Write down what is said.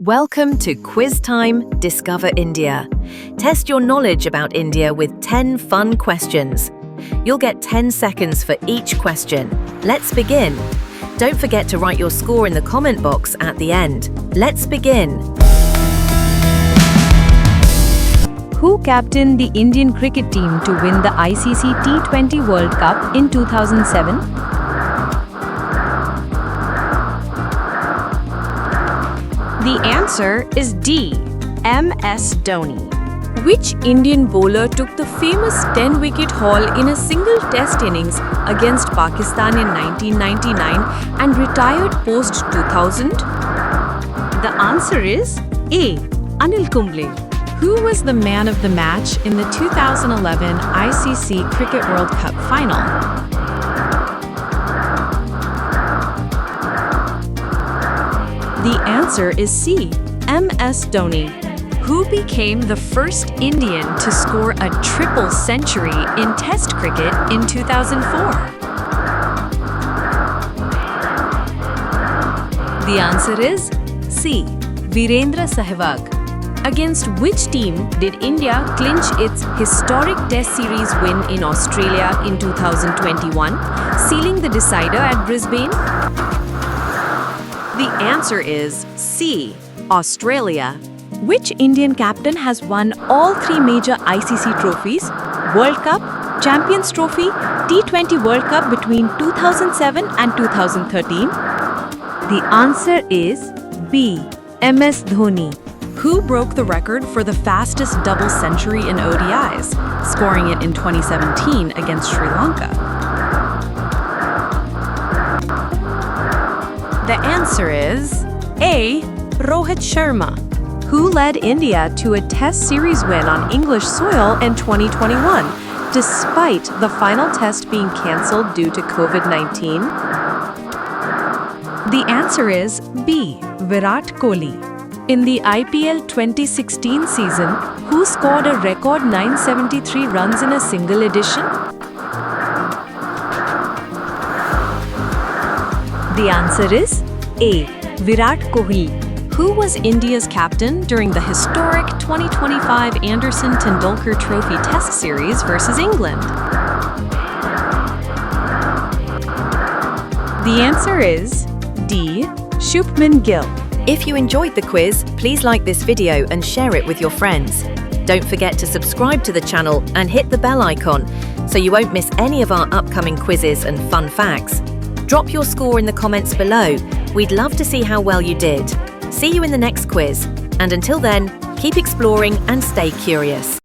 Welcome to Quiz Time Discover India. Test your knowledge about India with 10 fun questions. You'll get 10 seconds for each question. Let's begin. Don't forget to write your score in the comment box at the end. Let's begin. Who captained the Indian cricket team to win the ICC T20 World Cup in 2007? The answer is D. MS Dhoni. Which Indian bowler took the famous 10-wicket haul in a single test innings against Pakistan in 1999 and retired post-2000? The answer is A. Anil Kumble. Who was the man of the match in the 2011 ICC Cricket World Cup final? The answer is C. MS Dhoni. Who became the first Indian to score a triple century in Test cricket in 2004? The answer is C. Virendra Sehwag. Against which team did India clinch its historic Test series win in Australia in 2021, sealing the decider at Brisbane? The answer is C. Australia. Which Indian captain has won all three major ICC trophies, World Cup, Champions Trophy, T20 World Cup between 2007 and 2013? The answer is B. MS Dhoni. Who broke the record for the fastest double century in ODIs, scoring it in 2017 against Sri Lanka? The answer is A. Rohit Sharma. Who led India to a Test series win on English soil in 2021, despite the final test being cancelled due to COVID-19? The answer is B. Virat Kohli. In the IPL 2016 season, who scored a record 973 runs in a single edition? The answer is A. Virat Kohli. Who was India's captain during the historic 2025 Anderson Tendulkar Trophy Test Series versus England? The answer is D. Shubman Gill. If you enjoyed the quiz, please like this video and share it with your friends. Don't forget to subscribe to the channel and hit the bell icon so you won't miss any of our upcoming quizzes and fun facts. Drop your score in the comments below. We'd love to see how well you did. See you in the next quiz. And until then, keep exploring and stay curious.